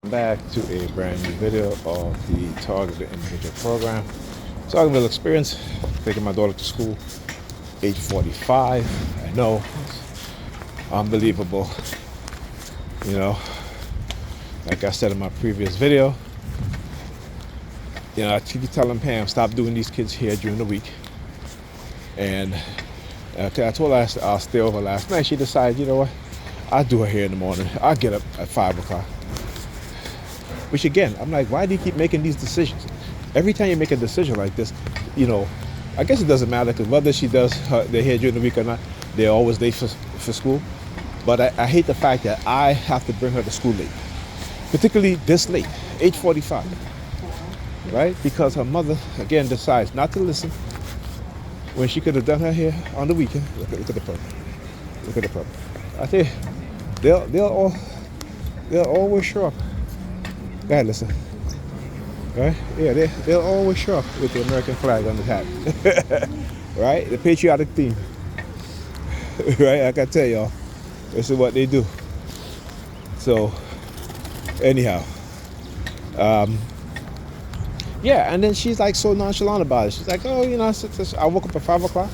Back to a brand new video of the Targeted Individual Program. Talking about experience, taking my daughter to school, 8:45. I know, unbelievable. You know, like I said in my previous video, I keep telling Pam, stop doing these kids here during the week. And I told her I'll stay over last night. She decided, you know what, I'll do her here in the morning. I'll get up at 5 o'clock. Which again, I'm like, why do you keep making these decisions? Every time you make a decision like this, I guess it doesn't matter because whether she does their hair during the week or not, they're always late for school. But I hate the fact that I have to bring her to school late, particularly this late, 8:45, right? Because her mother, again, decides not to listen when she could have done her hair on the weekend. Look at the problem. Look at the problem. I tell you, they'll always show up. Go ahead, listen. Right? Yeah, they'll always show up with the American flag on the hat. Right? The patriotic theme. Right? I can tell y'all, this is what they do. So, anyhow. Yeah, and then she's like so nonchalant about it. She's like, oh, I woke up at 5 o'clock.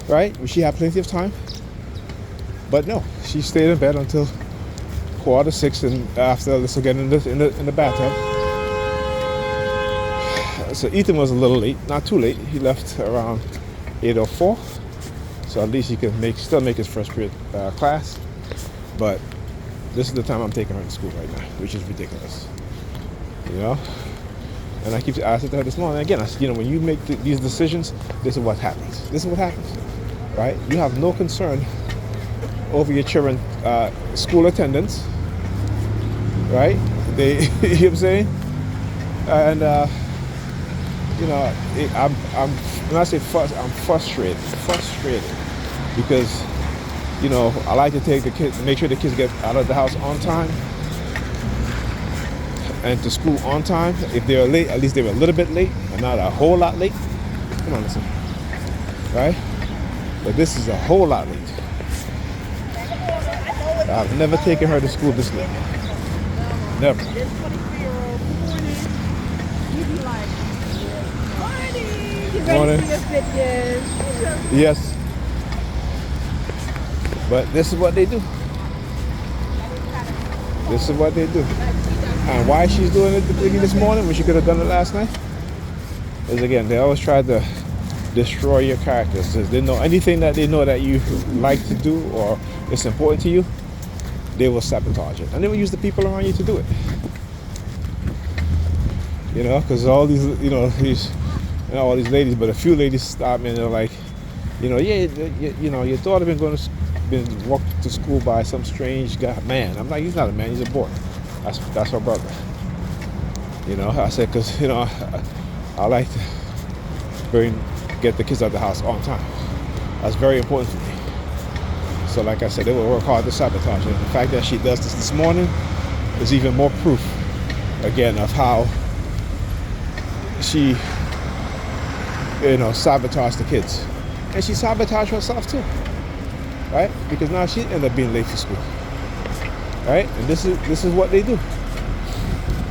Right? She had plenty of time. But no, she stayed in bed until 5:45, and after this will get in the bathtub. So Ethan was a little late, not too late. He left around 8:04, so at least he can still make his first period class. But this is the time I'm taking her to school right now, which is ridiculous. And I said to her this morning again. I said, when you make these decisions, this is what happens. This is what happens, right? You have no concern over your children school attendance, right? You know what I'm saying? And when I say I'm frustrated because I like to take the kids, make sure the kids get out of the house on time and to school on time. If they're late, at least they're a little bit late and not a whole lot late. Come on, listen, right? But this is a whole lot late. I've never taken her to school this late. Never. This 23-year-old morning, you be like, morning, you ready for your fit, yes. Yes. But this is what they do. This is what they do. And why she's doing it this morning when she could have done it last night is, again, they always try to destroy your characters. They know anything that they know that you like to do or it's important to you, they will sabotage it, and they will use the people around you to do it. Because all these, not all these ladies, but a few ladies stop me and they're like, your daughter been walked to school by some strange guy, man. I'm like, he's not a man, he's a boy. That's her brother. I said, because I like to get the kids out of the house on time. That's very important for me. So like I said, they will work hard to sabotage it. The fact that she does this morning is even more proof, again, of how she, sabotaged the kids. And she sabotaged herself too, right? Because now she ended up being late for school, right? And this is what they do.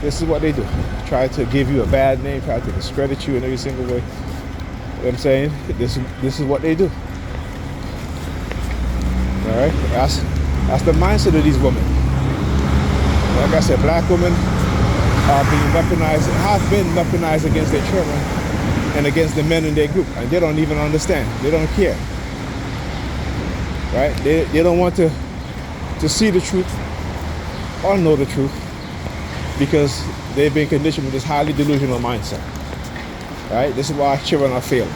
This is what they do. Try to give you a bad name, try to discredit you in every single way. You know what I'm saying? This is what they do. All right, that's the mindset of these women. Like I said, black women are being weaponized, have been weaponized against their children and against the men in their group, and they don't even understand. They don't care. Right? They don't want to see the truth or know the truth because they've been conditioned with this highly delusional mindset. Right? This is why children are failing.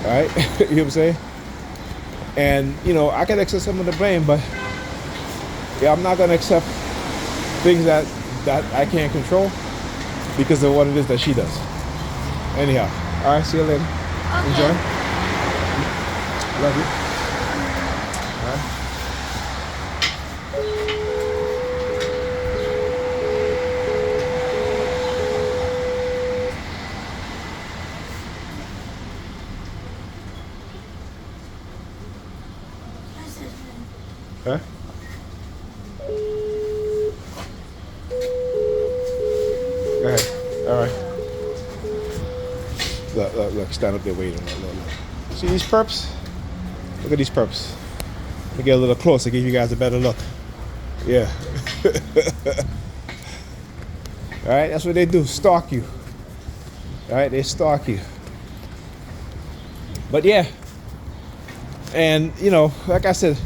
Right? You know what I'm saying? And, I can accept some of the blame, but I'm not going to accept things that I can't control because of what it is that she does. Anyhow, all right, see you later. Okay. Enjoy. Love you. All right. Huh? Look, stand up there waiting. Look. See these perps? Look at these perps. Let me get a little closer, give you guys a better look. Yeah. All right, that's what they do, stalk you. All right, they stalk you. But yeah, and you know, like I said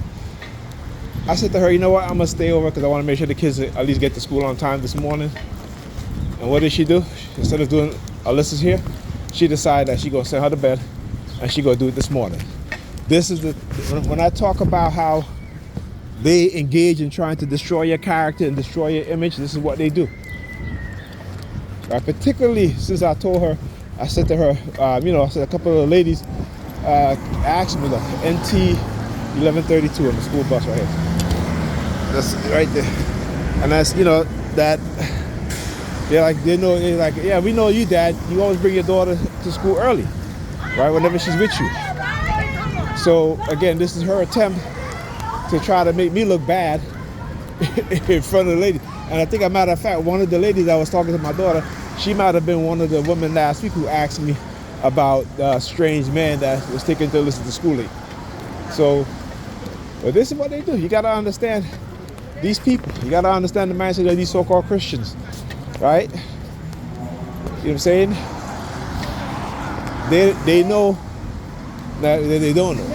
to her, you know what, I'm gonna stay over because I want to make sure the kids at least get to school on time this morning. And what did she do? Instead of doing Alyssa's here, she decided that she gonna send her to bed and she gonna do it this morning. This is when I talk about how they engage in trying to destroy your character and destroy your image, this is what they do. Right? Particularly since I told her, I said to her, you know, I said a couple of the ladies asked me, look, NT 1132 on the school bus right here. That's right there. And that's, you know, that they're like, yeah, we know you, Dad. You always bring your daughter to school early, right? Whenever she's with you. So again, this is her attempt to try to make me look bad in front of the lady. And I think, as a matter of fact, one of the ladies that was talking to my daughter, she might have been one of the women last week who asked me about a strange man that was taken to listen to school late. So, but this is what they do. You got to understand these people. You got to understand the mindset of these so-called Christians, right? You know what I'm saying? They know that they don't know.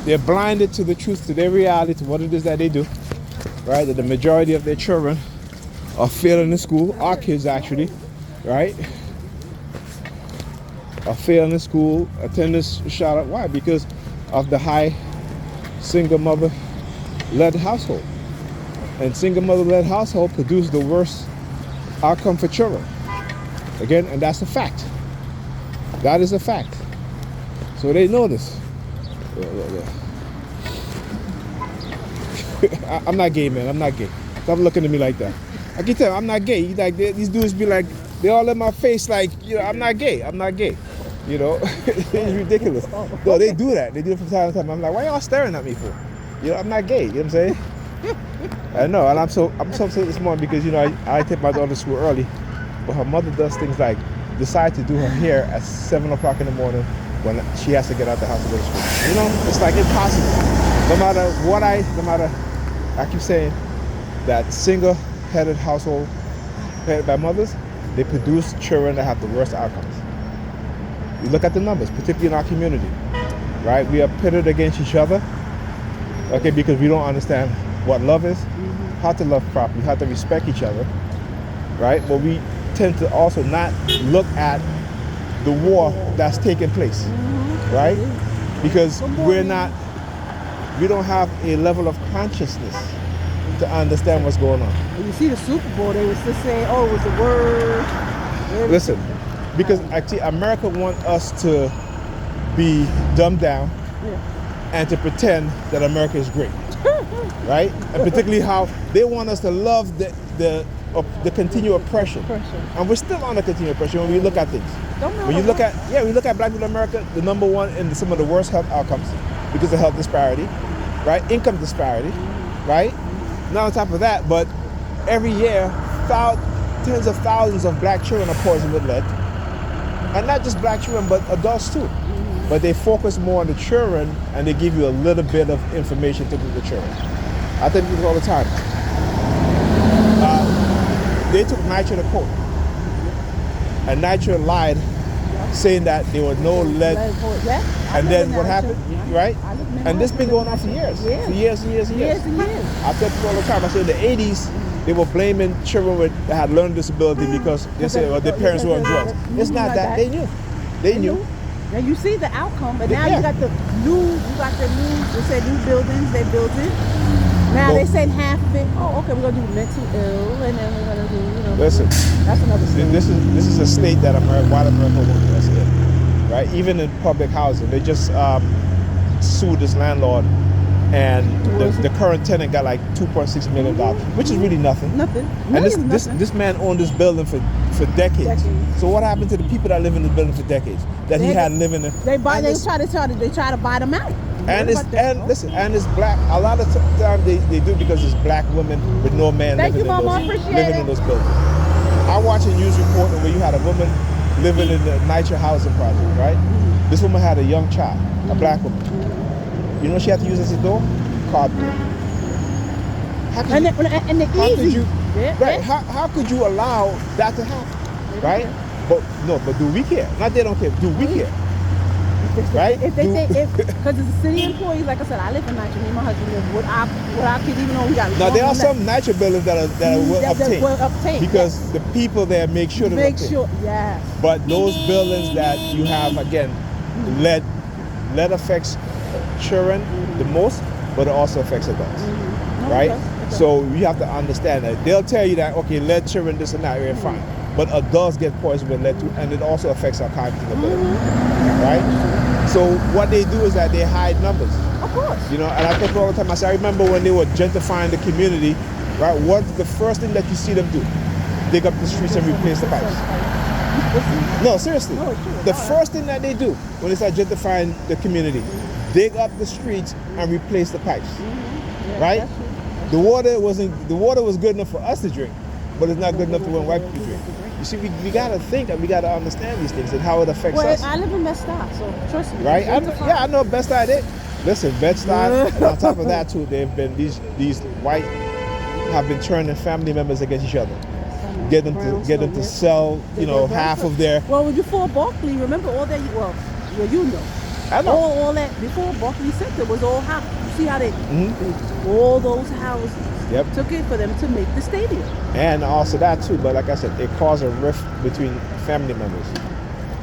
They're blinded to the truth, to their reality, to what it is that they do, right? That the majority of their children are failing in school. Our kids actually, right? Are failing in school. Attendance shot up. Why? Because of the high single mother-led household. And single mother-led household produce the worst outcome for children. Again, and that's a fact. That is a fact. So they know this. I'm not gay, man. I'm not gay. Stop looking at me like that. I can tell you, I'm not gay. Like these dudes be like, they all in my face like, you know, I'm not gay. I'm not gay. You know, it's ridiculous. No, they do that. They do it from time to time. I'm like, why y'all staring at me for? You know, I'm not gay. You know what I'm saying? I know, and I'm so upset this morning because, you know, I take my daughter to school early, but her mother does things like decide to do her hair at 7 o'clock in the morning when she has to get out the house to go to school. You know, it's like impossible. No matter, I keep saying that single-headed household headed by mothers, they produce children that have the worst outcomes. You look at the numbers, particularly in our community, right? We are pitted against each other, okay, because we don't understand what love is, how to love properly, how to respect each other, right? But we tend to also not look at the war that's taking place, right? Because we don't have a level of consciousness to understand what's going on. When you see the Super Bowl, they was just saying, oh, it was a word. Listen, because actually America wants us to be dumbed down and to pretend that America is great, right? And particularly how they want us to love the continued oppression. And we're still under continued oppression when we look at things. When you look at Black people in America, the number one in some of the worst health outcomes because of health disparity, right? Income disparity, right? Not on top of that, but every year, tens of thousands of black children are poisoned with lead. And not just black children, but adults too. But they focus more on the children and they give you a little bit of information to do the children. I tell people all the time. They took Nitro to court. And Nitro lied, saying that there were no lead. And then what happened, right? And this has been going on for years. For years and years and years. I tell people all the time, I said in the 80s, they were blaming children that had learning disability because they said, well, their parents were on drugs. It's not that. They knew. They knew. And you see the outcome, but now you got the new, they said new buildings, they built it. Now they said half of it, oh, okay, we're going to do mental ill, and then we're going to do, you know. Listen, that's another state. This is a state that white America won't us in, right? Even in public housing, they just sued this landlord, and the current tenant got like $2.6 million, which is really nothing. And this man owned this building for decades. So what happened to the people that live in the building for decades that he had living in? They try to buy them out. And it's black. A lot of times they do because it's black women with no man living in those buildings. I watched a news report where you had a woman living in the NYCHA housing project, right? This woman had a young child, a black woman. You know what she had to use as a door? Cardboard. How could you, And they're how could easy. you, Yeah, right? yeah. How could you allow that to happen, right? But do we care? Not they don't care. Do we care? Right? If they say, because it's city employees, like I said, I live in NYCHA, me and my husband live with our kids, even though we got. Now there are some NYCHA buildings that are well obtained because the people there make sure to make sure, yes. But those buildings that you have, again, lead affects children the most, but it also affects adults, right? Okay. So you have to understand that they'll tell you that, okay, lead children this and that, you're fine, but adults get poisoned with lead too, and it also affects our cognitive ability, right? So what they do is that they hide numbers. Of course. You know, and I think all the time, I remember when they were gentrifying the community, right? What's the first thing that you see them do? Dig up the streets and replace the pipes. No, seriously. The first thing that they do when they start gentrifying the community, dig up the streets and replace the pipes. Right? The water was good enough for us to drink, but it's not good enough for when white people drink. You see, we gotta think and we gotta understand these things and how it affects us. I live in Bed-Stuy, so trust me. Right? I know Bed-Stuy. Listen, Bed-Stuy, and on top of that too, they've been these white have been turning family members against each other. Get them to sell, half of their. Well, before Barclay, remember all that? You know. I know. All that before Barclay Center was all house. You see how they all those houses took it for them to make the stadium. And also that too, but like I said, it caused a rift between family members.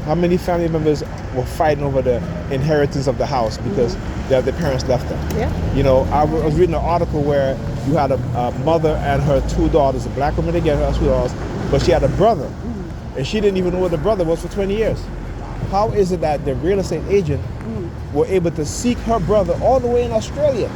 How many family members were fighting over the inheritance of the house because their parents left them? Yeah. You know, I was reading an article where you had a mother and her two daughters, a black woman again, her two daughters, but she had a brother, and she didn't even know what the brother was for 20 years. How is it that the real estate agent were able to seek her brother all the way in Australia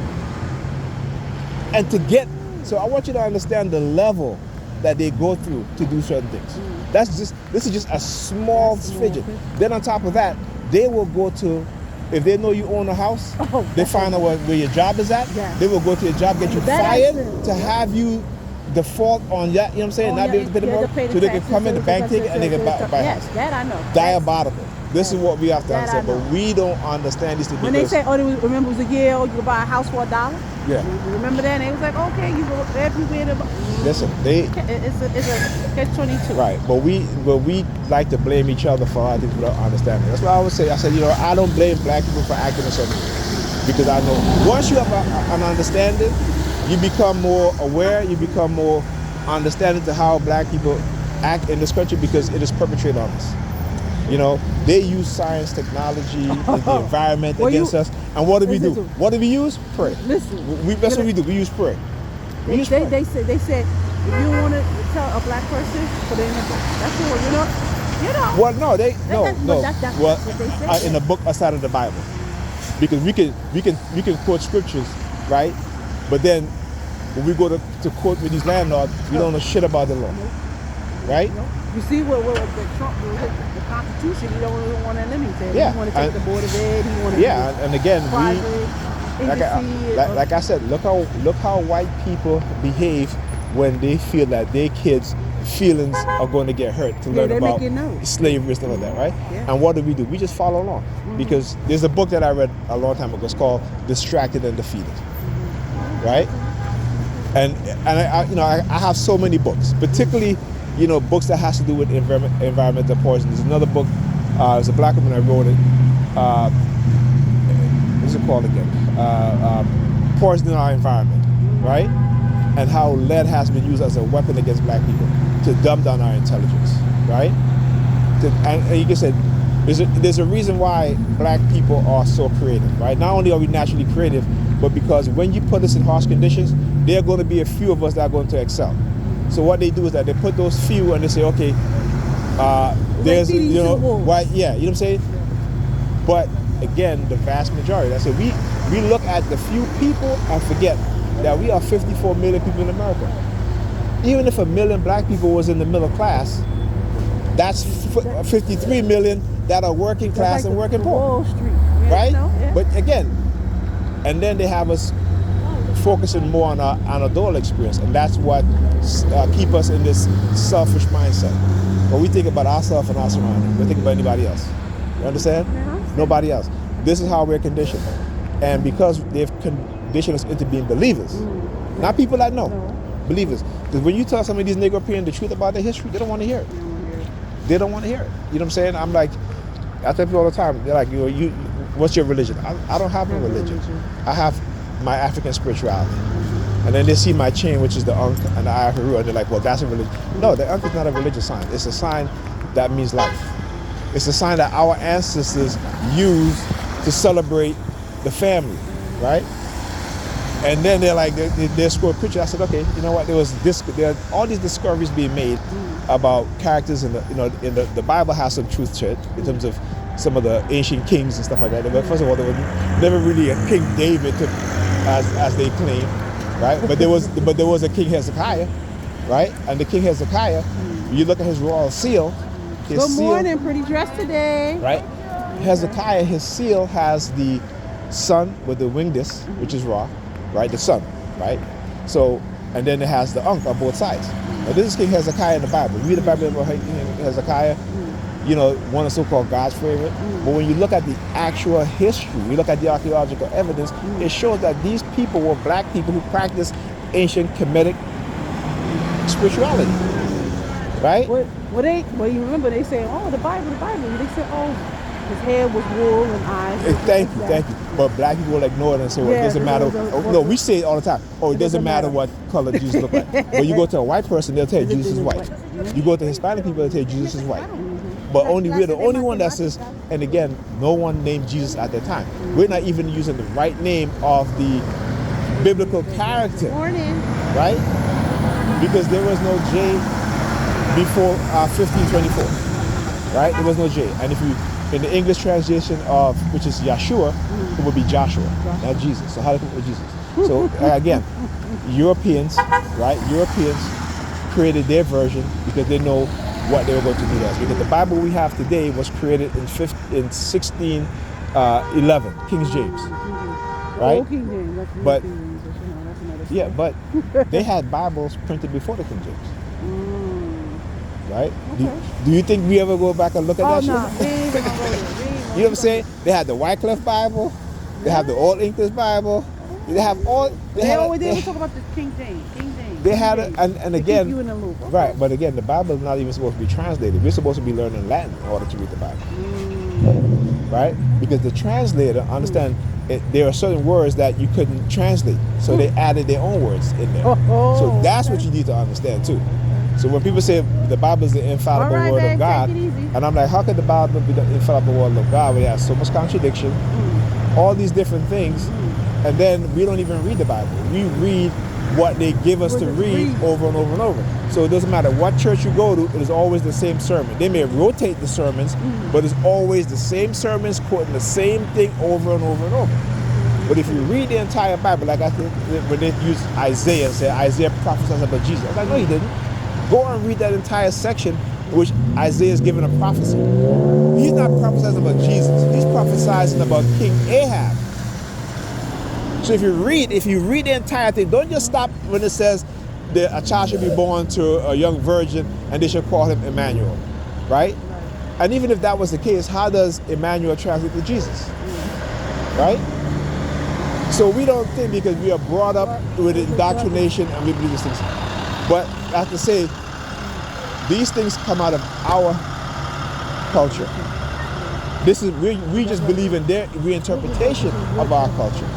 and to get? So I want you to understand the level that they go through to do certain things. This is just a small fidget. Then on top of that, they will go to, if they know you own a house, they find out where your job is at. They will go to your job, get you fired to have you default on that. You know what I'm saying? Not be able to pay the mortgage, so they can come in the bank take it and they can buy. Yes, that I know. Diabolical. This is what we have to understand, but we don't understand these things. When they say, remember it was a year old, you could buy a house for $1? Yeah. You remember that? And they was like, okay, you go everywhere. Listen, it's a catch-22. Right, but we like to blame each other for our things without understanding. That's what I always say. I said, I don't blame black people for acting a certain way, because I know once you have an understanding, you become more aware, you become more understanding to how black people act in this country because it is perpetrated on us. They use science, technology, and the environment against us. And what do we do? What do we use? Pray. Listen. That's what we do. We use prayer. They said if you want to tell a black person, put it in a book. That's all. Well, no, that's what they said. In a book outside of the Bible, because we can quote scriptures, right? But then when we go to court with these landlords, we don't know shit about the law, right? You see what the Trump, the Constitution, you don't really want to limit that. Yeah. You want to take the Board of Ed. You want to and again, private, like I said, look how white people behave when they feel that their kids' feelings are going to get hurt to learn about slavery and stuff like that, right? Yeah. And what do? We just follow along because there's a book that I read a long time ago. It's called "Distracted and Defeated," right? And I have so many books, particularly books that has to do with environmental poison. There's another book. There's a black woman that wrote it. What's it called again? Poisoning our environment, right? And how lead has been used as a weapon against black people to dumb down our intelligence, right? And you can say there's a reason why black people are so creative, right? Not only are we naturally creative, but because when you put us in harsh conditions, there are going to be a few of us that are going to excel. So what they do is that they put those few and they say, okay, there's why, you know what I'm saying? But again, the vast majority. That's it. We look at the few people and forget that we are 54 million people in America. Even if 1 million black people was in the middle class, that's 53 million that are working class and working poor. Wall Street, right? But again, and then they have us focusing more on our dual experience, and that's what keep us in this selfish mindset. When we think about ourselves and our surroundings, we think about anybody else. You understand? Nobody else. This is how we're conditioned, and because they've conditioned us into being believers, not people that know, believers. Because when you tell some of these Negro Europeans the truth about their history, they don't want to hear it. They don't want to hear it. You know what I'm saying? I'm like, I tell people all the time, they're like, you what's your religion? I don't have a religion. I have my African spirituality. And then they see my chain, which is the Ankh and the Ayahuasca, and they're like, well, that's a religion. No, the Ankh is not a religious sign. It's a sign that means life. It's a sign that our ancestors used to celebrate the family, right? And then they're like, they score a picture. I said, okay, you know what? There are all these discoveries being made about characters in the Bible has some truth to it in terms of some of the ancient kings and stuff like that. But first of all, there was never really a King David as they claim, right? But there was a King Hezekiah, right? And the King Hezekiah, you look at his royal seal. Good morning, pretty dressed today. Right? Hezekiah, his seal has the sun with the winged disc, which is Ra, right? The sun, right? So, and then it has the Ankh on both sides. Now, this is King Hezekiah in the Bible. You read the Bible about Hezekiah, you know, one of so-called God's favorite. But when you look at the actual history, you look at the archaeological evidence, it shows that these people were black people who practiced ancient Kemetic spirituality, right? Well, you remember they say, oh, the Bible. They say, oh, his hair was wool and eyes. Thank you. But black people will ignore it and say, well, it doesn't matter. No, we say it all the time. Oh, it doesn't matter what color Jesus look like. But you go to a white person, they'll tell you Jesus is white. You go to Hispanic people, they'll tell you Jesus is white. But we're the only one that says, and again, no one named Jesus at that time. We're not even using the right name of the biblical character. Morning. Right? Because there was no J before 1524. Right? There was no J. And if you, in the English translation of, which is Yeshua, it would be Joshua, not Jesus. So how do you put Jesus? So again, Europeans, right? Europeans created their version because they know what they were going to do to us. Because the Bible we have today was created in 1611, King James, right? King James. But yeah, but they had Bibles printed before the King James, right? Okay. Do you think we ever go back and look at that no. shit? You know what I'm saying? They had the Wycliffe Bible, they have the Old English Bible, they have all. They always talk about the King James. They had it, and again, keep you in the loop. Okay. Right? But again, the Bible is not even supposed to be translated. We're supposed to be learning Latin in order to read the Bible, right? Because the translator understand there are certain words that you couldn't translate, so they added their own words in there. So that's what you need to understand too. So when people say the Bible is the infallible word of God, and I'm like, how could the Bible be the infallible word of God when it has so much contradiction, all these different things, and then we don't even read the Bible. We read what they give us to read over and over and over. So it doesn't matter what church you go to, it is always the same sermon. They may rotate the sermons, but it's always the same sermons quoting the same thing over and over and over. But if you read the entire Bible, like I think when they use Isaiah and say Isaiah prophesies about Jesus, I was like, no, he didn't. Go and read that entire section in which Isaiah is giving a prophecy. He's not prophesying about Jesus. He's prophesying about King Ahab. So if you read the entire thing, don't just stop when it says a child should be born to a young virgin and they should call him Emmanuel, right? And even if that was the case, how does Emmanuel translate to Jesus, right? So we don't think because we are brought up with indoctrination and we believe these things. But I have to say, these things come out of our culture. This is we just believe in their reinterpretation of our culture.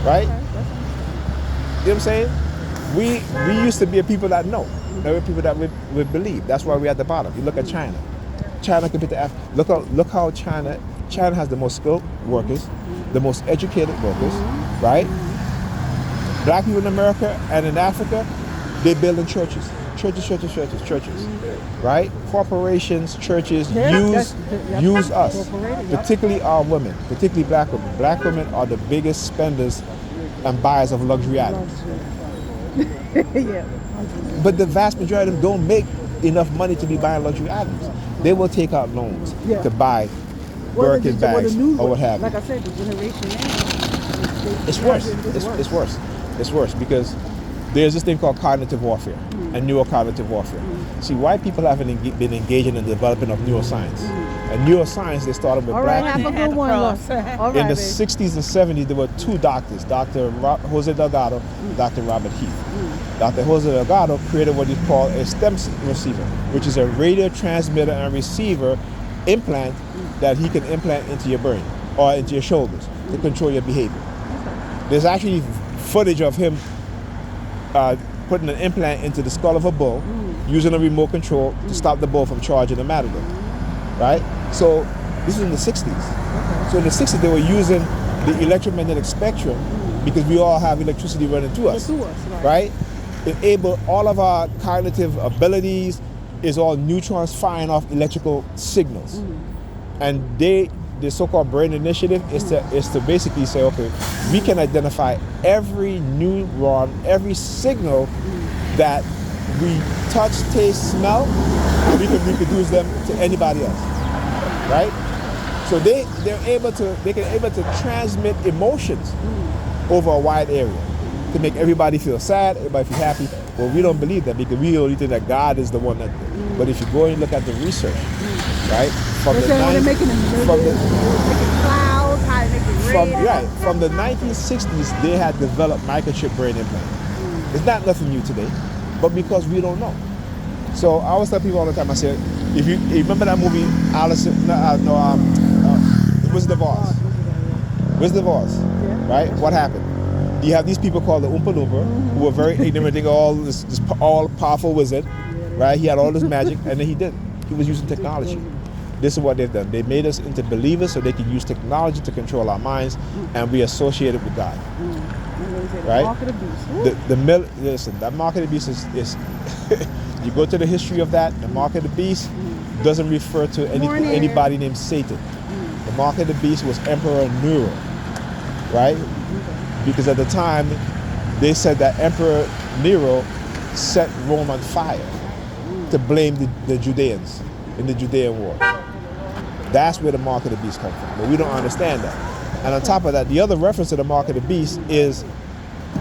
Right? You know what I'm saying? We used to be a people that know. Now we're people that we believe. That's why we're at the bottom. You look at China. China compared to Africa. Look how China has the most skilled workers, the most educated workers, right? Black people in America and in Africa, they build in churches. Churches, right? Corporations, churches use us, particularly our women, particularly black women. Black women are the biggest spenders and buyers of luxury items. But the vast majority of them don't make enough money to be buying luxury items. They will take out loans to buy Birkin bags or what have you. Like I said, the generation now, it's worse. It's worse. It's worse because there's this thing called cognitive warfare and neurocognitive warfare. See, white people haven't been engaging in the development of neuroscience. And neuroscience, they started with All right, black have a people. good one. Look. All right, In the baby. 60s and 70s, there were two doctors, Dr. Jose Delgado, Dr. Robert Heath. Dr. Jose Delgado created what he called a stem receiver, which is a radio transmitter and receiver implant that he can implant into your brain or into your shoulders to control your behavior. There's actually footage of him putting an implant into the skull of a bull, using a remote control to stop the bull from charging the matador, right? So this is in the 60s. So in the 60s, they were using the electromagnetic spectrum because we all have electricity running through us, right? Enable all of our cognitive abilities is all neutrons firing off electrical signals. And the so-called brain initiative is to basically say, okay, we can identify every neuron, every signal that we touch, taste, smell, and we can reproduce them to anybody else, right? So they can able to transmit emotions over a wide area to make everybody feel sad, everybody feel happy. Well, we don't believe that because we only think that God is the one that. But if you go and look at the research, right, from the clouds, how to make it rain. From the 1960s, they had developed microchip brain implant. It's not nothing new today, but because we don't know. So I always tell people all the time. I said, if you remember that movie, Wizard of Oz. Wizard of Oz, right? What happened? You have these people called the Oompa Loompa, who were very ignorant. They got all this all-powerful wizard, right? He had all this magic, and then he was using technology. This is what they've done. They made us into believers so they can use technology to control our minds, and be associated with God. Right? Listen, that mark of the beast is you go to the history of that, the mark of the beast doesn't refer to anybody named Satan. The mark of the beast was Emperor Nero, right? Because at the time, they said that Emperor Nero set Rome on fire to blame the Judeans in the Judean War. That's where the mark of the beast comes from, but we don't understand that. And on top of that, the other reference to the mark of the beast is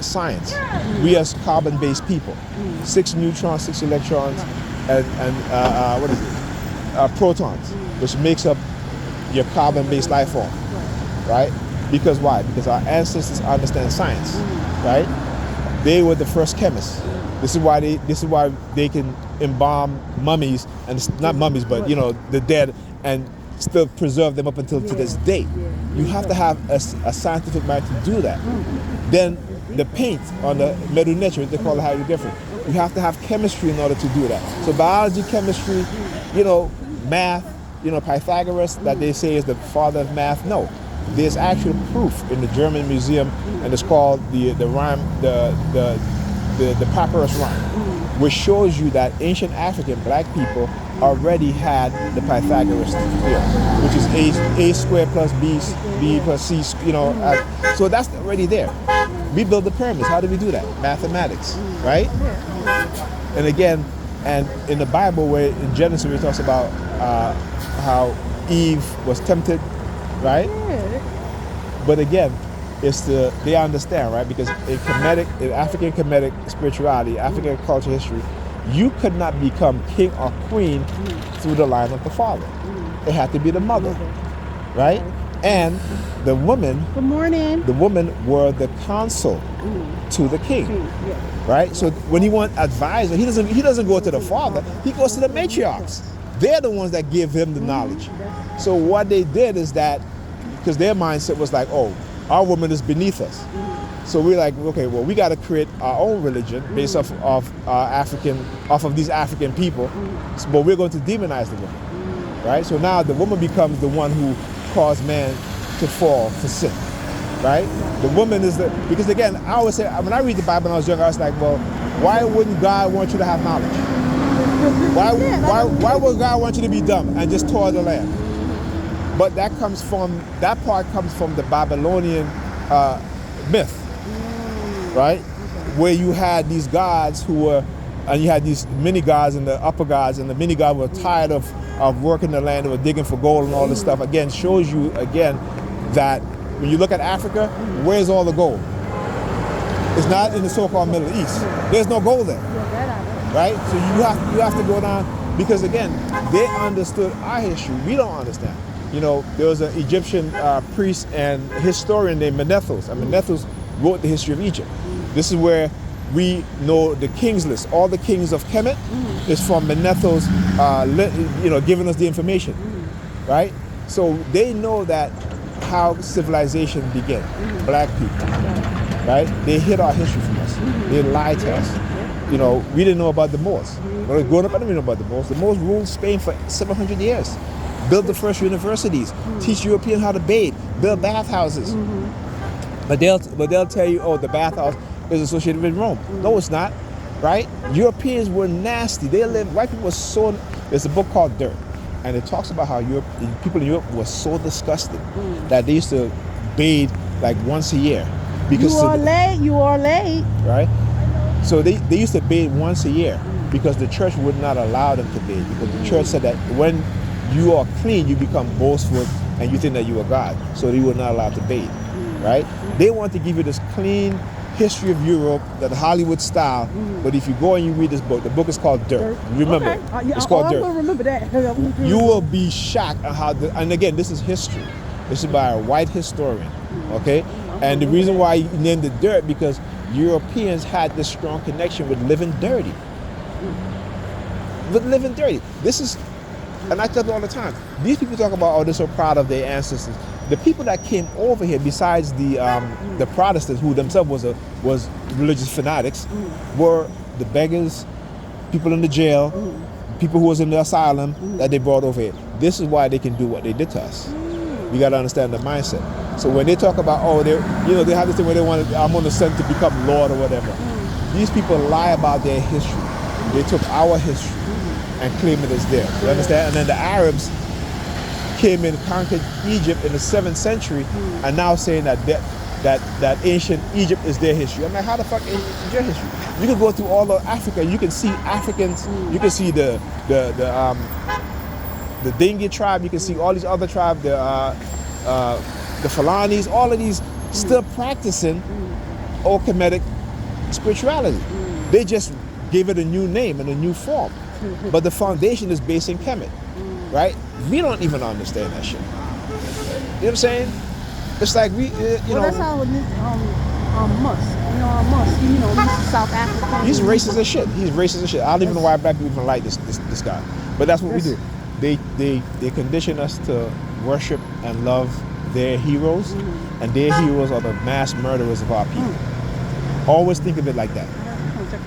science. We as carbon-based people, 6 neutrons, 6 electrons, and what is it? Protons, which makes up your carbon-based life form, right? Because why? Because our ancestors understand science, right? They were the first chemists. This is why they can embalm mummies, and not mummies, but the dead, and still preserve them up until to this day. You have to have a scientific mind to do that. Then the paint on the metal nature, they call it hieroglyphic. You have to have chemistry in order to do that. So biology, chemistry, math, Pythagoras, that they say is the father of math. No, there's actual proof in the German museum, and it's called the papyrus rhyme, which shows you that ancient African black people already had the Pythagoras theorem, which is a squared plus b plus c. So that's already there. We build the pyramids. How do we do that? Mathematics, right? And again, and in the Bible, where in Genesis, it talks about how Eve was tempted, right? But again, they understand, right? Because in African Kemetic spirituality, African culture history, you could not become king or queen through the line of the father. It had to be the mother, right? And the woman, the women were the counsel to the king, right? So when he wants advisor, he doesn't go to the father. He goes to the matriarchs. They're the ones that give him the knowledge. So what they did is that, because their mindset was like, oh, our woman is beneath us. So we're like, okay, well, we got to create our own religion based off of these African people, but we're going to demonize the woman, right? So now the woman becomes the one who caused man to fall for sin, right? The woman is because again, I always say, when I read the Bible when I was younger, I was like, well, why wouldn't God want you to have knowledge? Why would God want you to be dumb and just toil the land? But that part comes from the Babylonian myth, right? Where you had these gods and you had these mini gods and the upper gods, and the mini gods were tired of working the land, they were digging for gold and all this stuff. Again, shows you again that when you look at Africa, where's all the gold? It's not in the so-called Middle East. There's no gold there, Yeah, that I know. right? So you have to go down because again, they understood our history. We don't understand. You know, there was an Egyptian priest and historian named Manethos, and Manethos wrote the history of Egypt. This is where we know the kings list. All the kings of Kemet is from Manethos, giving us the information, right? So they know that how civilization began. Black people, right? They hid our history from us. They lied to us. You know, we didn't know about the Moors. When I was growing up, I didn't even know about the Moors. The Moors ruled Spain for 700 years. Built the first universities, teach Europeans how to bathe, build bathhouses. But they'll tell you, oh, the bathhouse is associated with Rome. No, it's not, right? Europeans were nasty. White people were so. There's a book called Dirt, and it talks about how people in Europe were so disgusted that they used to bathe like once a year. Because you are late. Right? So they used to bathe once a year because the church would not allow them to bathe, because the church said that when you are clean, you become boastful and you think that you are God. So they were not allowed to bathe, right? They want to give you this clean history of Europe, that Hollywood style. But if you go and you read this book, the book is called Dirt. Remember, it's called Dirt. I'm gonna remember that. You will be shocked at how. And again, this is history. This is by a white historian, okay? And the reason why he named it Dirt because Europeans had this strong connection with living dirty. This is. And I tell them all the time, these people talk about, oh, they're so proud of their ancestors. The people that came over here, besides the Protestants, who themselves was religious fanatics, were the beggars, people in the jail, people who was in the asylum that they brought over here. This is why they can do what they did to us. You got to understand the mindset. So when they talk about, oh, they have this thing where they want I'm going to send to become Lord or whatever. These people lie about their history. They took our history and claim it as theirs. You understand? And then the Arabs came and conquered Egypt in the 7th century and now saying that ancient Egypt is their history. I'm like, how the fuck is your history? You can go through all of Africa, you can see Africans, you can see the Dingi tribe, you can see all these other tribes, the Fulanis, all of these still practicing old Kemetic spirituality. They just gave it a new name and a new form. But the foundation is based in Kemet, right? We don't even understand that shit. You know what I'm saying? It's like that's how Musk. Musk. He's South African. He's racist as shit. I don't even know why black people even like this guy. But that's what we do. They condition us to worship and love their heroes, and their heroes are the mass murderers of our people. Always think of it like that.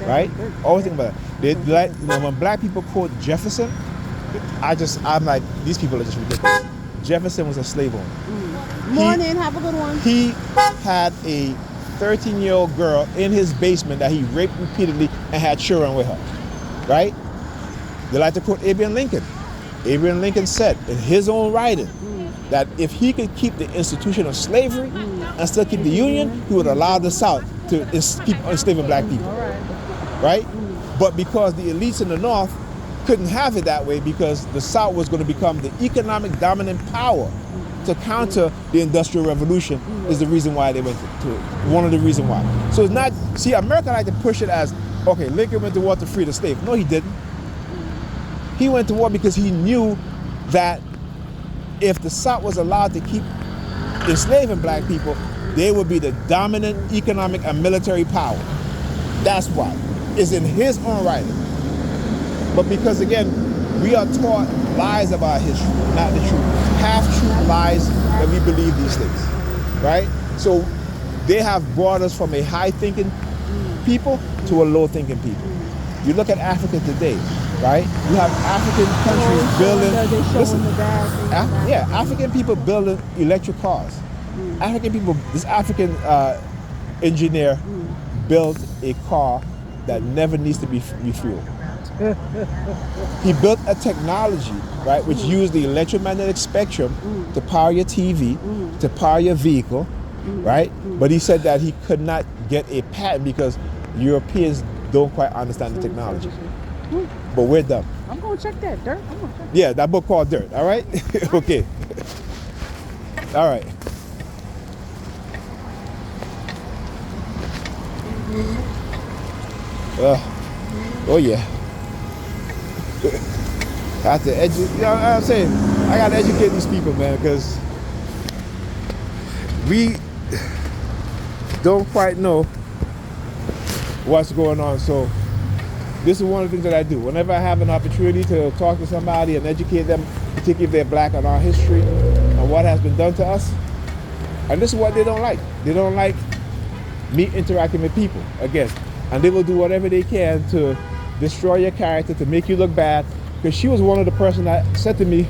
Right? Always think about that. When black people quote Jefferson, I'm like, these people are just ridiculous. Jefferson was a slave owner. Morning, have a good one. He had a 13-year-old girl in his basement that he raped repeatedly and had children with her. Right? They like to quote Abraham Lincoln. Abraham Lincoln said in his own writing that if he could keep the institution of slavery and still keep the Union, he would allow the South to keep enslaving black people. Right? But because the elites in the North couldn't have it that way, because the South was going to become the economic dominant power to counter the Industrial Revolution, is the reason why they went to it. One of the reasons why. So it's not, see, America like to push it as, okay, Lincoln went to war to free the slave. No, he didn't. He went to war because he knew that if the South was allowed to keep enslaving black people, they would be the dominant economic and military power. That's why. It's in his own writing. But because, again, we are taught lies about history, not the truth. Half-truth lies that we believe these things, right? So they have brought us from a high-thinking people to a low-thinking people. You look at Africa today, right? You have African countries building, African people building electric cars. This African engineer built a car that never needs to be refueled. He built a technology, right, which used the electromagnetic spectrum to power your TV, to power your vehicle, right? But he said that he could not get a patent because Europeans don't quite understand the technology. But we're dumb. I'm going to check that, Dirt. Yeah, that book called Dirt, all right? Okay. All right. Oh yeah. I have to educate. You know what I'm saying? I gotta educate these people, man, because we don't quite know what's going on. So this is one of the things that I do. Whenever I have an opportunity to talk to somebody and educate them, particularly if they're black, on our history and what has been done to us. And this is what they don't like. They don't like me interacting with people, again. And they will do whatever they can to destroy your character, to make you look bad. Because she was one of the person that said to me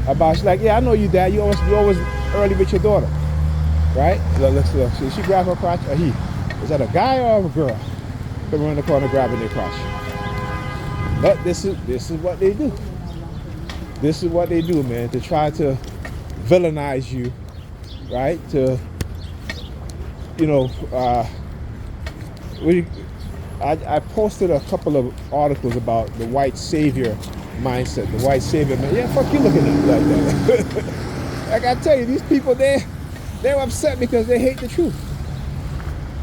about, she's like, yeah, I know you, Dad. You always early with your daughter. Right? Look. So she grabbed her crotch, or he. Is that a guy or a girl? Come around the corner grabbing their crotch. But this is what they do. This is what they do, man, to try to villainize you, right? To, you know, I posted a couple of articles about the white savior mindset, the white savior man. Yeah, fuck you looking at me like that. Like I tell you, these people, they're upset because they hate the truth.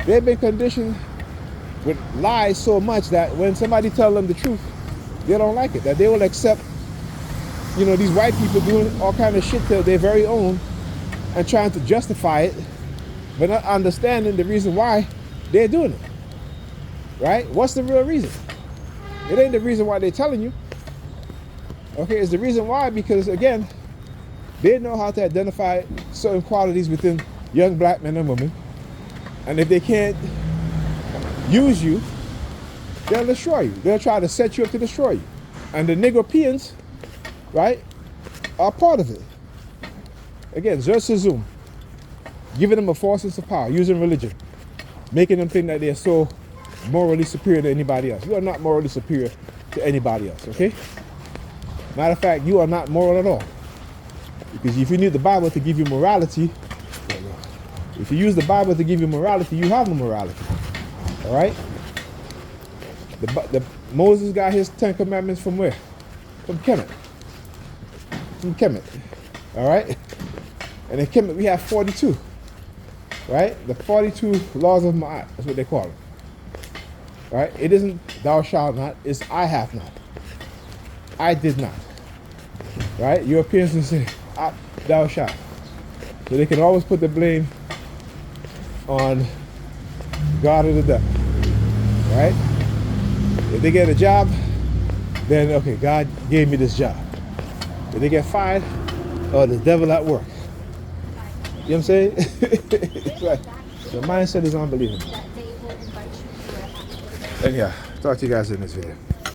They've been conditioned with lies so much that when somebody tells them the truth, they don't like it. That they will accept, you know, these white people doing all kind of shit to their very own and trying to justify it, but not understanding the reason why they're doing it. Right? What's the real reason? It ain't the reason why they're telling you. Okay, it's the reason why, because again, they know how to identify certain qualities within young black men and women. And if they can't use you, they'll destroy you. They'll try to set you up to destroy you. And the Negropeans, right, are part of it. Again, Xerxesum, giving them a false sense of power, using religion, making them think that they're so morally superior to anybody else. You are not morally superior to anybody else, okay? Matter of fact, you are not moral at all. Because if you need the Bible to give you morality, if you use the Bible to give you morality, you have no morality. All right? Moses got his 10 commandments from where? From Kemet. From Kemet. All right? And in Kemet, we have 42. Right? The 42 laws of Ma'at. That's what they call it. Right? It isn't thou shalt not. It's I have not. I did not. Right? Europeans will say, thou shalt. So they can always put the blame on God or the devil. Right? If they get a job, then okay, God gave me this job. If they get fired, oh, the devil at work. You know what I'm saying? It's like, the mindset is unbelievable. Anyhow, talk to you guys in this video.